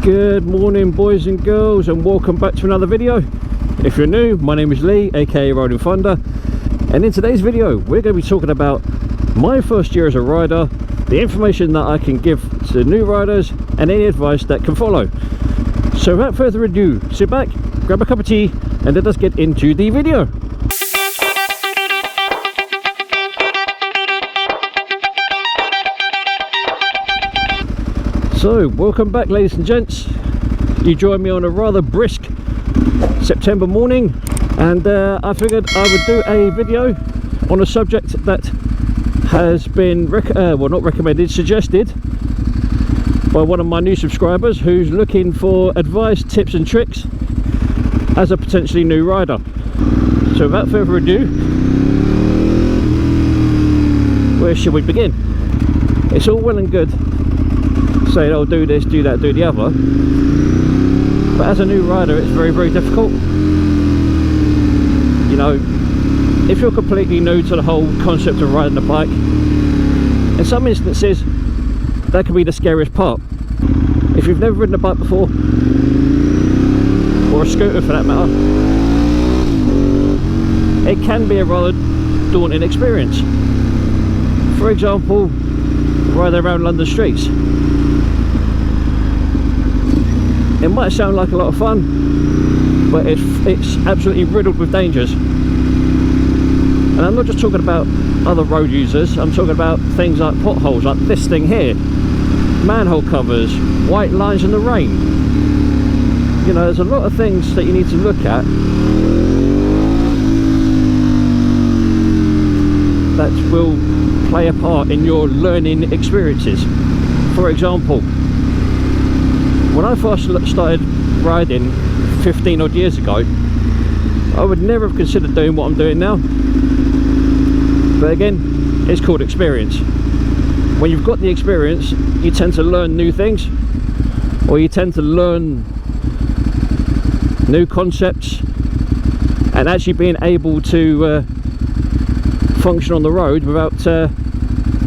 Good morning, boys and girls, and welcome back to another video. If you're new, my name is Lee, aka Rollin Thunder, and in today's video we're going to be talking about my first year as a rider, the information that I can give to new riders, and any advice that can follow. So without further ado, sit back, grab a cup of tea, and let us get into the video. So, welcome back, ladies and gents. You join me on a rather brisk September morning, and I figured I would do a video on a subject that has been well, not recommended, suggested by one of my new subscribers who's looking for advice, tips and tricks as a potentially new rider. So without further ado, where should we begin? It's all well and good saying, oh, do this, do that, do the other, but as a new rider it's very, very difficult. You know, if you're completely new to the whole concept of riding a bike, in some instances that can be the scariest part. If you've never ridden a bike before, or a scooter for that matter, it can be a rather daunting experience. For example, riding around London streets. It might sound like a lot of fun, but it's absolutely riddled with dangers. And I'm not just talking about other road users, I'm talking about things like potholes, like this thing here, manhole covers, white lines in the rain. You know, there's a lot of things that you need to look at that will play a part in your learning experiences. For example, when I first started riding 15 odd years ago, I would never have considered doing what I'm doing now. But again, it's called experience. When you've got the experience, you tend to learn new things, or you tend to learn new concepts, and actually being able to function on the road without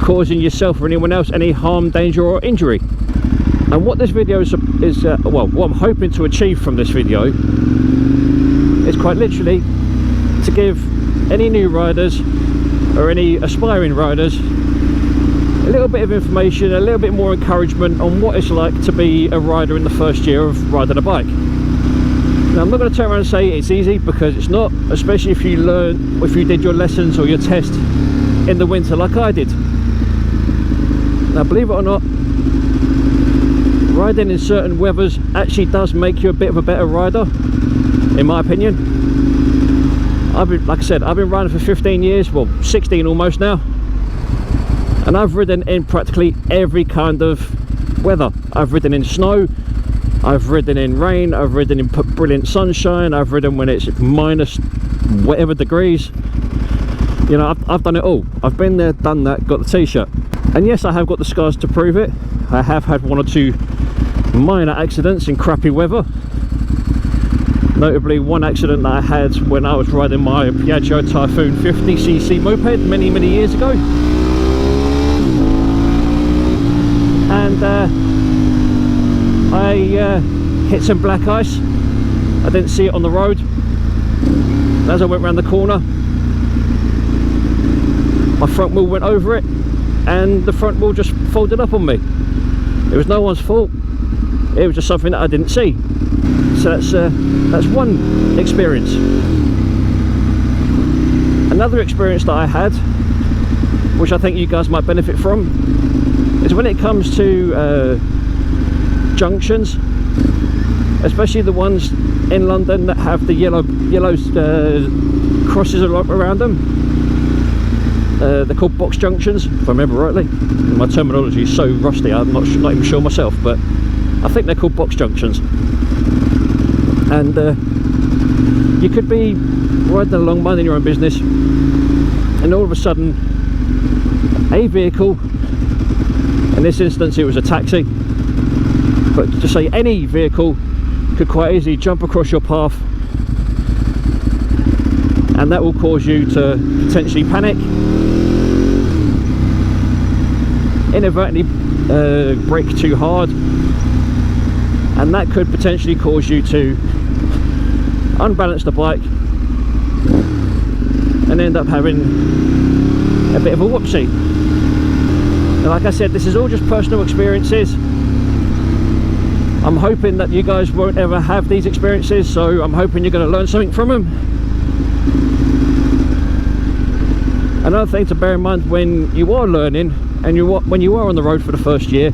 causing yourself or anyone else any harm, danger or injury. And what this video is well, what I'm hoping to achieve from this video is quite literally to give any new riders or any aspiring riders a little bit of information, a little bit more encouragement on what it's like to be a rider in the first year of riding a bike. Now, I'm not going to turn around and say it's easy, because it's not, especially if you did your lessons or your test in the winter like I did. Now, believe it or not, riding in certain weathers actually does make you a bit of a better rider, in my opinion. Like I said, I've been riding for 15 years, well 16 almost now, and I've ridden in practically every kind of weather. I've ridden in snow, I've ridden in rain, I've ridden in brilliant sunshine, I've ridden when it's minus whatever degrees. You know, I've done it all. I've been there, done that, got the t-shirt. And yes, I have got the scars to prove it. I have had one or two minor accidents in crappy weather, notably one accident that I had when I was riding my Piaggio Typhoon 50cc moped many years ago, and I hit some black ice. I didn't see it on the road. As I went around the corner, my front wheel went over it, and the front wheel just folded up on me. It was no one's fault. It was just something that I didn't see. So that's one experience. Another experience that I had, which I think you guys might benefit from, is when it comes to junctions, especially the ones in London that have the yellow crosses around them. They're called box junctions, if I remember rightly. My terminology is so rusty, I'm not even sure myself, but I think they're called box junctions. And you could be riding along, minding your own business, and all of a sudden a vehicle, in this instance it was a taxi, but to say any vehicle, could quite easily jump across your path, and that will cause you to potentially panic, inadvertently brake too hard, and that could potentially cause you to unbalance the bike and end up having a bit of a whoopsie. And like I said, this is all just personal experiences. I'm hoping that you guys won't ever have these experiences, so I'm hoping you're going to learn something from them. Another thing to bear in mind when you are learning and when you are on the road for the first year,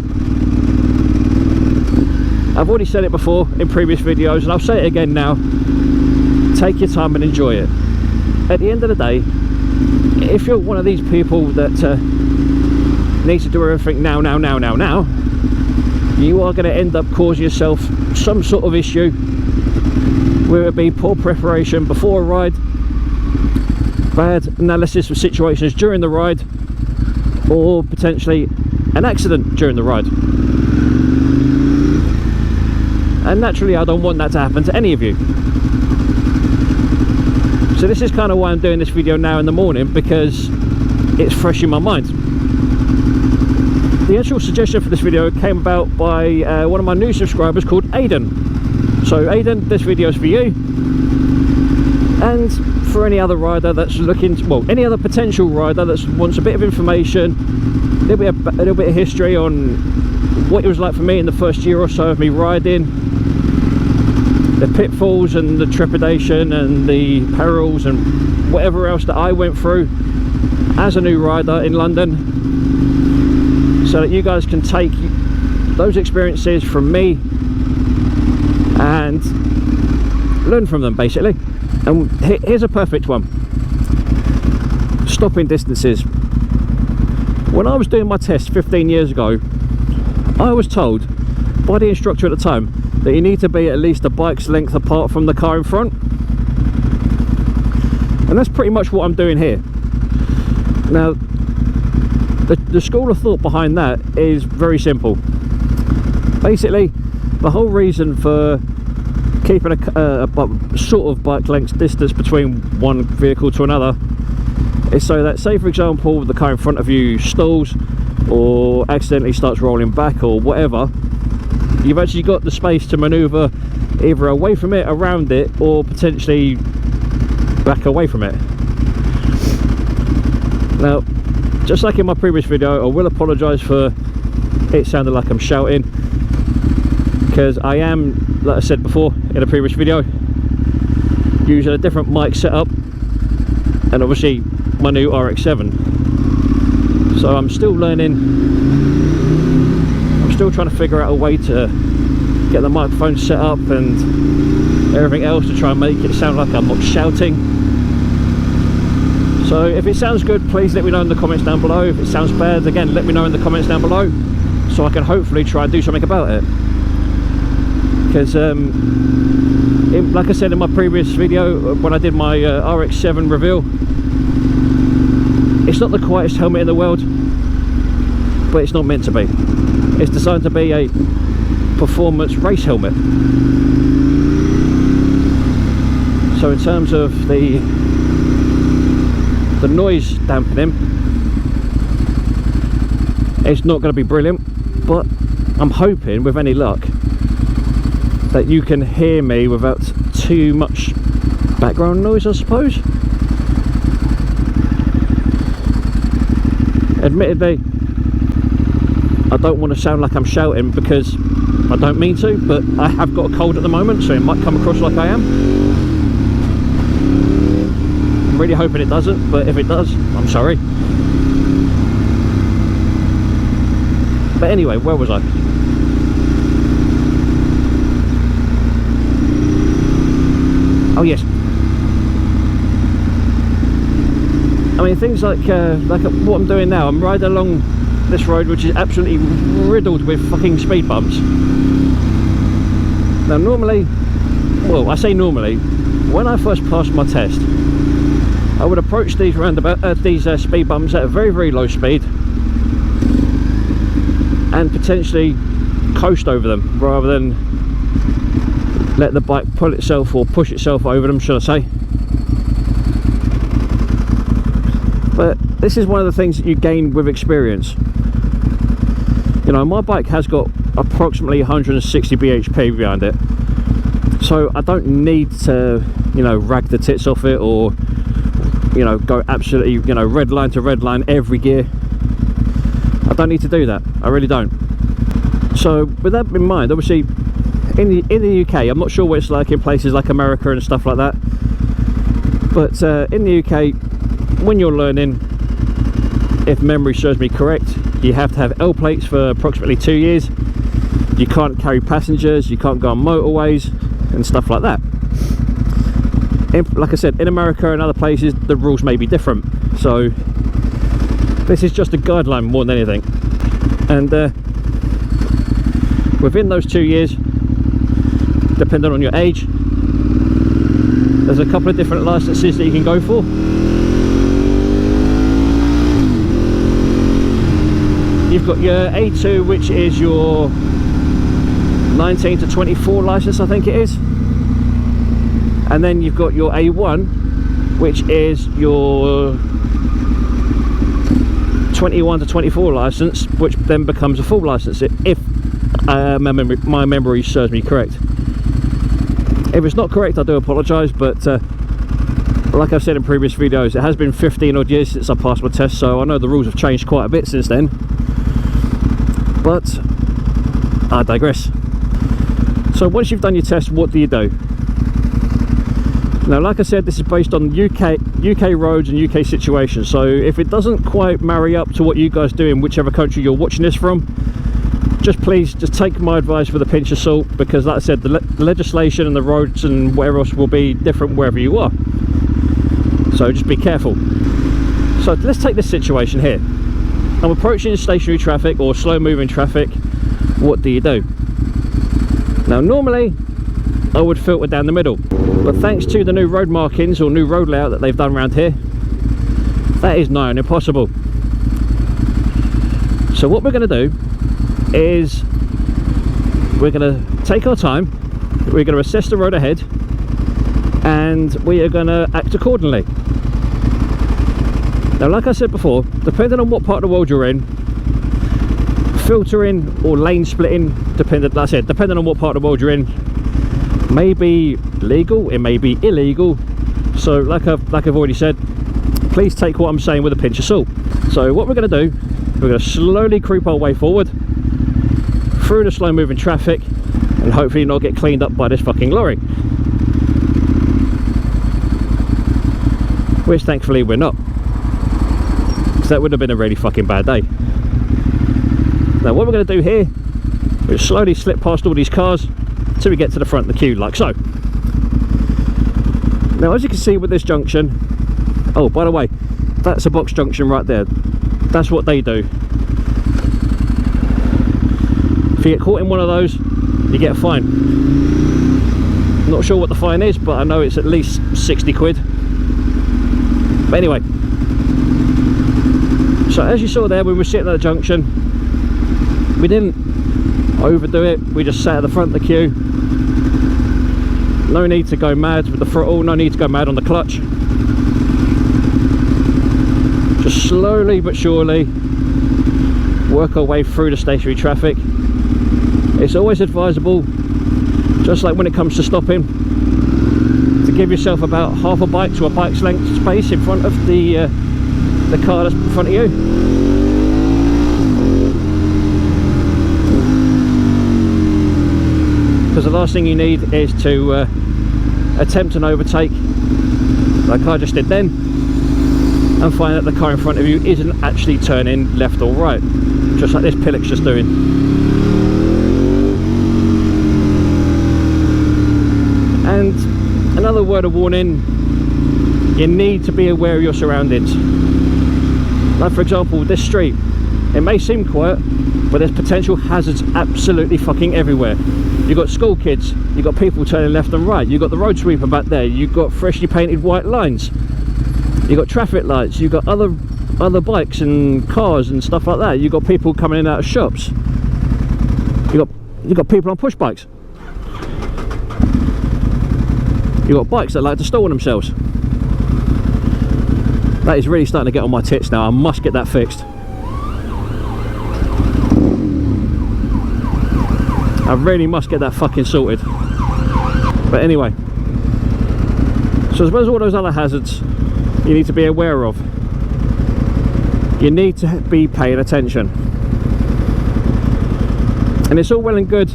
I've already said it before in previous videos and I'll say it again now, take your time and enjoy it. At the end of the day, if you're one of these people that needs to do everything now, you are going to end up causing yourself some sort of issue, whether it be poor preparation before a ride, bad analysis of situations during the ride, or potentially an accident during the ride. And naturally I don't want that to happen to any of you. So this is kind of why I'm doing this video now in the morning, because it's fresh in my mind. The actual suggestion for this video came about by one of my new subscribers called Aidan. So Aidan, this video is for you, and for any other rider that's looking to, well, any other potential rider that wants a bit of information, a little bit of history on what it was like for me in the first year or so of me riding, the pitfalls and the trepidation and the perils and whatever else that I went through as a new rider in London, so that you guys can take those experiences from me and learn from them, basically. And here's a perfect one. Stopping distances. When I was doing my test 15 years ago, I was told by the instructor at the time that you need to be at least a bike's length apart from the car in front. And that's pretty much what I'm doing here. Now, the school of thought behind that is very simple. Basically, the whole reason for keeping a sort of bike length distance between one vehicle to another is so that, say for example, the car in front of you stalls or accidentally starts rolling back or whatever, you've actually got the space to maneuver either away from it, around it, or potentially back away from it. Now, just like in my previous video, I will apologise for it sounding like I'm shouting, because I am, like I said before in a previous video, using a different mic setup and obviously my new RX-7. So I'm still learning, I'm still trying to figure out a way to get the microphone set up and everything else to try and make it sound like I'm not shouting. So if it sounds good, please let me know in the comments down below. If it sounds bad, again, let me know in the comments down below, so I can hopefully try and do something about it. Because like I said in my previous video, when I did my RX-7 reveal, it's not the quietest helmet in the world, but it's not meant to be. It's designed to be a performance race helmet. So in terms of the noise dampening, it's not going to be brilliant, but I'm hoping with any luck that you can hear me without too much background noise, I suppose. Admittedly, I don't want to sound like I'm shouting, because I don't mean to, but I have got a cold at the moment, so it might come across like I am. I'm really hoping it doesn't, but if it does, I'm sorry. But anyway, where was I? Oh yes. I mean, things like what I'm doing now. I'm riding along this road which is absolutely riddled with fucking speed bumps. Now normally, well, I say normally, when I first passed my test, I would approach these speed bumps at a very, very low speed and potentially coast over them, rather than let the bike pull itself or push itself over them, should I say. But this is one of the things that you gain with experience. You know, my bike has got approximately 160 bhp behind it, so I don't need to, you know, rag the tits off it, or, you know, go absolutely, you know, red line to red line every gear. I don't need to do that, I really don't. So with that in mind, obviously in the UK, I'm not sure what it's like in places like America and stuff like that, but in the UK, when you're learning, if memory serves me correct, you have to have L plates for approximately 2 years. You can't carry passengers, you can't go on motorways and stuff like that. Like I said, in America and other places, the rules may be different, so this is just a guideline more than anything. And within those 2 years, depending on your age, there's a couple of different licenses that you can go for. You've got your A2, which is your 19 to 24 license, I think it is. And then you've got your A1, which is your 21 to 24 license, which then becomes a full license, if my memory serves me correct. If it's not correct, I do apologise, but like I've said in previous videos, it has been 15 odd years since I passed my test, so I know the rules have changed quite a bit since then. But I digress. So once you've done your test, what do you do? Now, like I said, this is based on UK roads and UK situations, so if it doesn't quite marry up to what you guys do in whichever country you're watching this from, please just take my advice with a pinch of salt, because like I said, the legislation and the roads and whatever else will be different wherever you are, so just be careful. So let's take this situation here. I'm approaching stationary traffic or slow moving traffic. What do you do? Now, normally I would filter down the middle, but thanks to the new road markings or new road layout that they've done around here, that is nigh on impossible. So what we're going to do is we're going to take our time, we're going to assess the road ahead, and we are going to act accordingly. Now, like I said before, depending on what part of the world you're in, filtering or lane splitting, depending on what part of the world you're in, may be legal, it may be illegal. So like I've already said, please take what I'm saying with a pinch of salt. So what we're going to do, we're going to slowly creep our way forward through the slow moving traffic and hopefully not get cleaned up by this fucking lorry, which thankfully we're not, because that would have been a really fucking bad day. Now what we're going to do here, we'll slowly slip past all these cars till we get to the front of the queue, like so. Now, as you can see with this junction, oh, by the way, that's a box junction right there. That's what they do. If you get caught in one of those, you get a fine. Not sure what the fine is, but I know it's at least 60 quid. But anyway, so as you saw there, when we were sitting at the junction, we didn't overdo it, we just sat at the front of the queue. No need to go mad with the throttle, no need to go mad on the clutch. Just slowly but surely work our way through the stationary traffic. It's always advisable, just like when it comes to stopping, to give yourself about half a bike to a bike's length space in front of the car that's in front of you. Because the last thing you need is to attempt an overtake like I just did then, and find that the car in front of you isn't actually turning left or right, just like this pillock's just doing. And another word of warning, you need to be aware of your surroundings. Like for example, this street, it may seem quiet, but there's potential hazards absolutely fucking everywhere. You've got school kids, you've got people turning left and right, you've got the road sweeper back there, you've got freshly painted white lines, you've got traffic lights, you've got other bikes and cars and stuff like that, you've got people coming in and out of shops, you've got people on push bikes, you've got bikes that like to stall on themselves. That is really starting to get on my tits now. I must get that fixed. I really must get that fucking sorted. But anyway, so as well as all those other hazards you need to be aware of, you need to be paying attention. And it's all well and good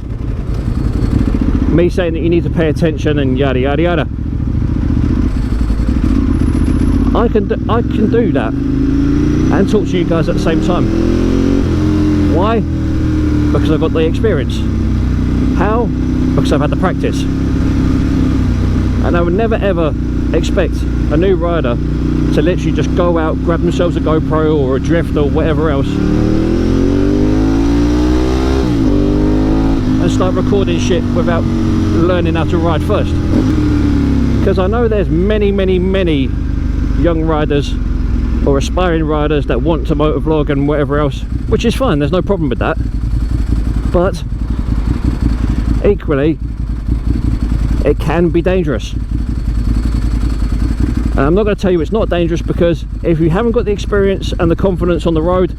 me saying that you need to pay attention and yada yada yada. I can do that and talk to you guys at the same time. Why? Because I've got the experience. How? Because I've had the practice. And I would never ever expect a new rider to literally just go out, grab themselves a GoPro or a drift or whatever else and start recording shit without learning how to ride first. Because I know there's many young riders or aspiring riders that want to motovlog and whatever else, which is fine, there's no problem with that. But equally, it can be dangerous. And I'm not going to tell you it's not dangerous, because if you haven't got the experience and the confidence on the road,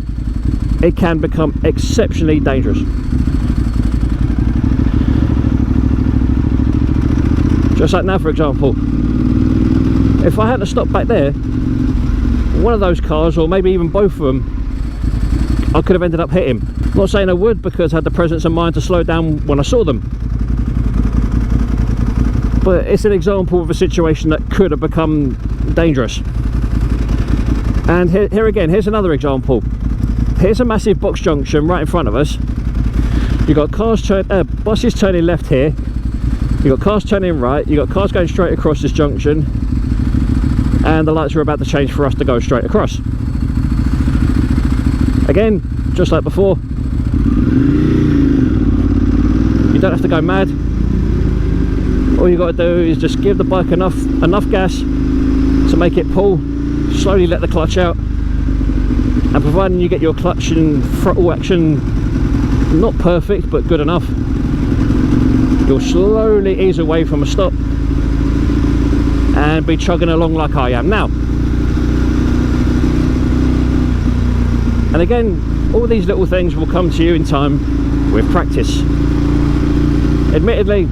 it can become exceptionally dangerous. Just like now, for example, if I had to stop back there, one of those cars, or maybe even both of them, I could have ended up hitting. I'm not saying I would, because I had the presence of mind to slow down when I saw them. But it's an example of a situation that could have become dangerous. And here again, here's another example. Here's a massive box junction right in front of us. You've got buses turning left here. You've got cars turning right. You've got cars going straight across this junction. And the lights are about to change for us to go straight across. Again, just like before, you don't have to go mad. All you got to do is just give the bike enough gas to make it pull, slowly let the clutch out, and providing you get your clutch and throttle action not perfect but good enough, you'll slowly ease away from a stop and be chugging along like I am now. And again, all these little things will come to you in time with practice. Admittedly,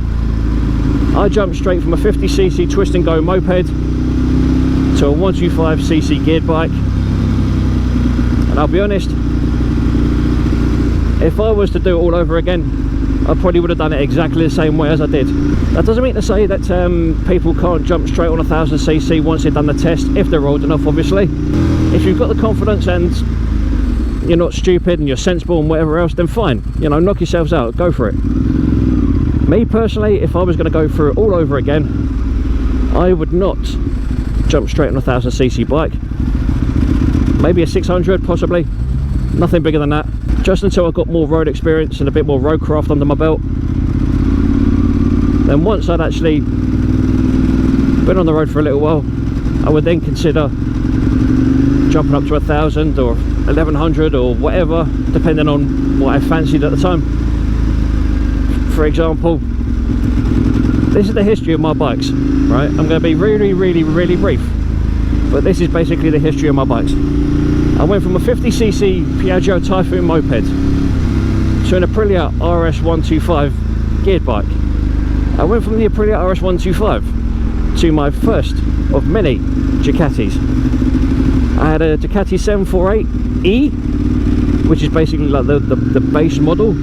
I jumped straight from a 50cc twist and go moped to a 125cc geared bike, and I'll be honest, if I was to do it all over again, I probably would have done it exactly the same way as I did. That doesn't mean to say that people can't jump straight on 1000cc once they've done the test, if they're old enough, obviously. If you've got the confidence and you're not stupid and you're sensible and whatever else, then fine, you know, knock yourselves out, go for it. Me personally, if I was going to go through it all over again, I would not jump straight on a 1000cc bike. Maybe a 600 possibly, nothing bigger than that, just until I got more road experience and a bit more roadcraft under my belt. Then once I'd actually been on the road for a little while, I would then consider jumping up to 1000 or 1100 or whatever, depending on what I fancied at the time. For example, this is the history of my bikes, right? I'm going to be really brief, but this is basically the history of my bikes. I went from a 50cc Piaggio Typhoon moped to an Aprilia RS125 geared bike. I went from the Aprilia RS125 to my first of many Ducatis. I had a Ducati 748E, which is basically like the base model.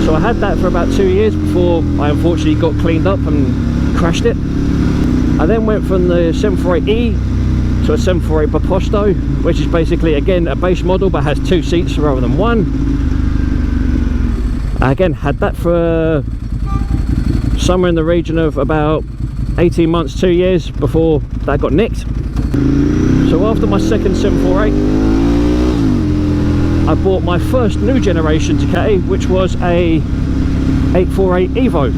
So I had that for about 2 years before I unfortunately got cleaned up and crashed it. I then went from the 748E to a 748 Proposto, which is basically again a base model but has 2 seats rather than 1. I again had that for somewhere in the region of about 18 months, 2 years before that got nicked. So after my second 748, I bought my first new generation Ducati, which was a 848 Evo.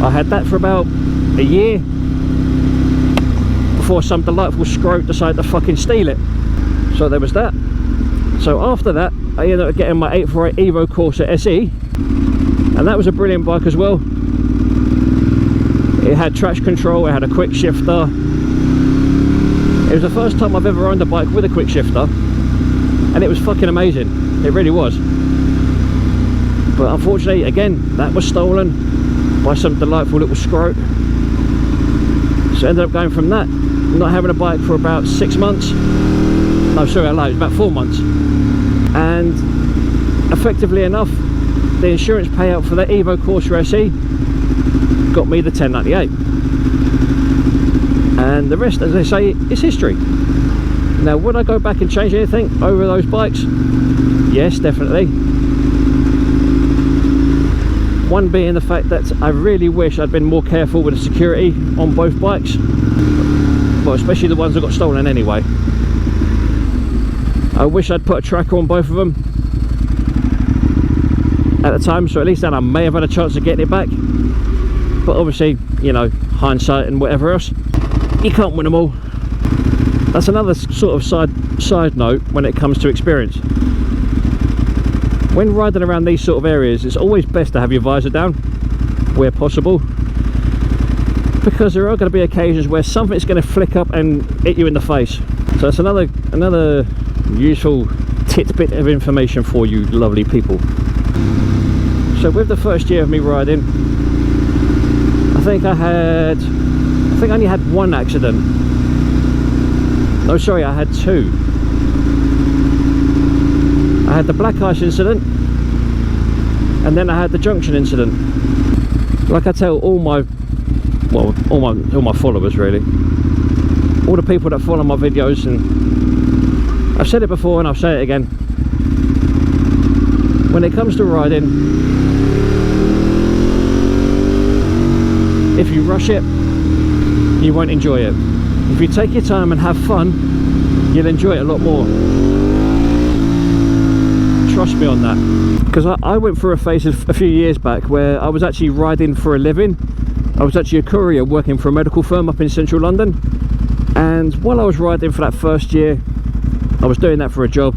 I had that for about a year before some delightful scrote decided to fucking steal it. So there was that. So after that, I ended up getting my 848 Evo Corsa SE, and that was a brilliant bike as well. It had traction control, it had a quick shifter. It was the first time I've ever owned a bike with a quick shifter, and it was fucking amazing. It really was. But unfortunately, again, that was stolen by some delightful little scrote. So I ended up going from that, not having a bike for about 6 months. No, sorry, I lied, it was about 4 months. And effectively enough, the insurance payout for the Evo Corsa SE got me the 1098. And the rest, as they say, is history. Now, would I go back and change anything over those bikes? Yes, definitely. One being the fact that I really wish I'd been more careful with the security on both bikes. Well, especially the ones that got stolen anyway. I wish I'd put a tracker on both of them at the time, so at least then I may have had a chance of getting it back. But obviously, you know, hindsight and whatever else, you can't win them all. That's another sort of side note when it comes to experience. When riding around these sort of areas, it's always best to have your visor down where possible, because there are going to be occasions where something's going to flick up and hit you in the face. So that's another useful tidbit of information for you lovely people. So with the first year of me riding, I think I only had one accident. No, sorry, I had two. I had the black ice incident, and then I had the junction incident. Like I tell all my followers, really, all the people that follow my videos, and I've said it before and I'll say it again, when it comes to riding, if you rush it, you won't enjoy it. If you take your time and have fun, you'll enjoy it a lot more. Trust me on that. Because I went through a phase a few years back where I was actually riding for a living. I was actually a courier working for a medical firm up in central London. And while I was riding for that first year, I was doing that for a job.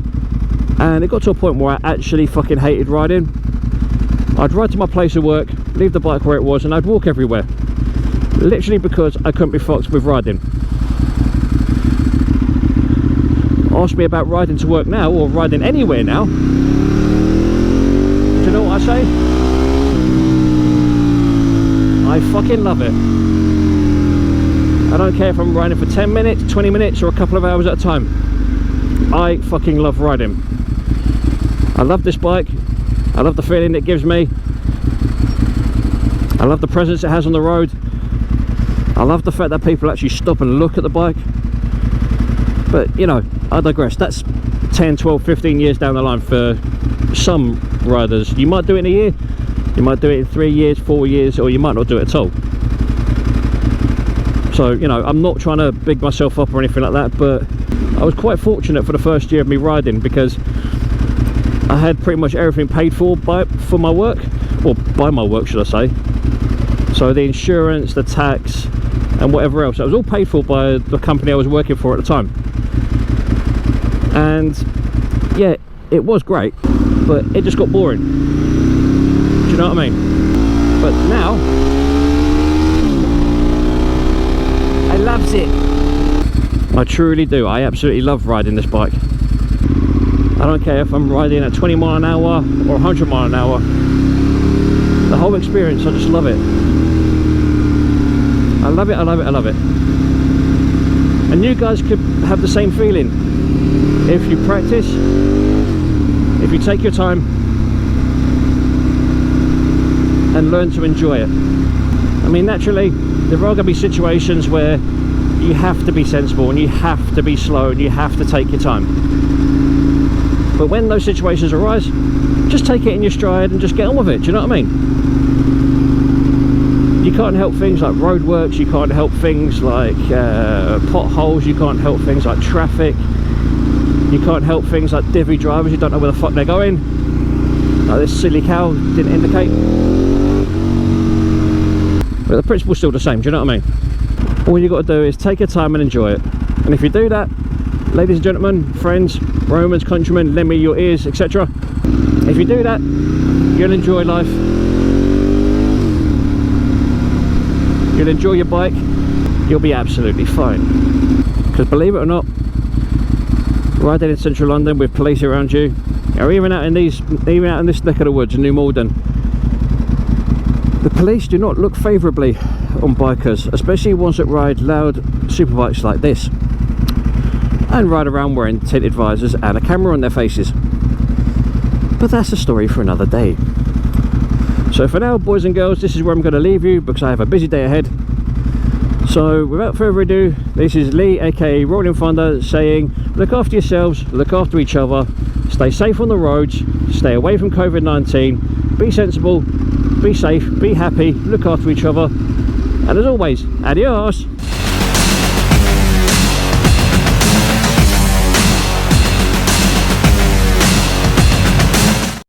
And it got to a point where I actually fucking hated riding. I'd ride to my place of work, leave the bike where it was, and I'd walk everywhere. Literally because I couldn't be fucked with riding. Ask me about riding to work now, or riding anywhere now. Do you know what I say? I fucking love it. I don't care if I'm riding for 10 minutes, 20 minutes, or a couple of hours at a time. I fucking love riding. I love this bike. I love the feeling it gives me. I love the presence it has on the road. I love the fact that people actually stop and look at the bike. But, you know, I digress. That's 10, 12, 15 years down the line for some riders. You might do it in a year, you might do it in 3 years, 4 years, or you might not do it at all. So, you know, I'm not trying to big myself up or anything like that, but I was quite fortunate for the first year of me riding, because I had pretty much everything paid for my work, or by my work, should I say. So the insurance, the tax, and whatever else, it was all paid for by the company I was working for at the time. And yeah, it was great, but it just got boring. Do you know what I mean? But now I loves it. I truly do. I absolutely love riding this bike. I don't care if I'm riding at 20 mile an hour or 100 mile an hour. The whole experience, I just love it. I love it, I love it, I love it. And you guys could have the same feeling if you practice, if you take your time and learn to enjoy it. I mean, naturally, there are going to be situations where you have to be sensible and you have to be slow and you have to take your time. But when those situations arise, just take it in your stride and just get on with it. Do you know what I mean? You can't help things like roadworks, you can't help things like potholes, you can't help things like traffic, you can't help things like divvy drivers, you don't know where the fuck they're going. Like this silly cow didn't indicate. But the principle's still the same, do you know what I mean? All you got to do is take your time and enjoy it. And if you do that, ladies and gentlemen, friends, Romans, countrymen, lend me your ears, etc. If you do that, you'll enjoy life. You'll enjoy your bike. You'll be absolutely fine. Because believe it or not, riding in central London with police around you Now, even out in this neck of the woods in New Malden, the police do not look favourably on bikers, especially ones that ride loud superbikes like this and ride around wearing tinted visors and a camera on their faces. But that's a story for another day. So for now, boys and girls, this is where I'm going to leave you because I have a busy day ahead. So without further ado, this is Lee, aka Rollin Thunder, saying look after yourselves, look after each other, stay safe on the roads, stay away from COVID-19, be sensible, be safe, be happy, look after each other, and as always, adios.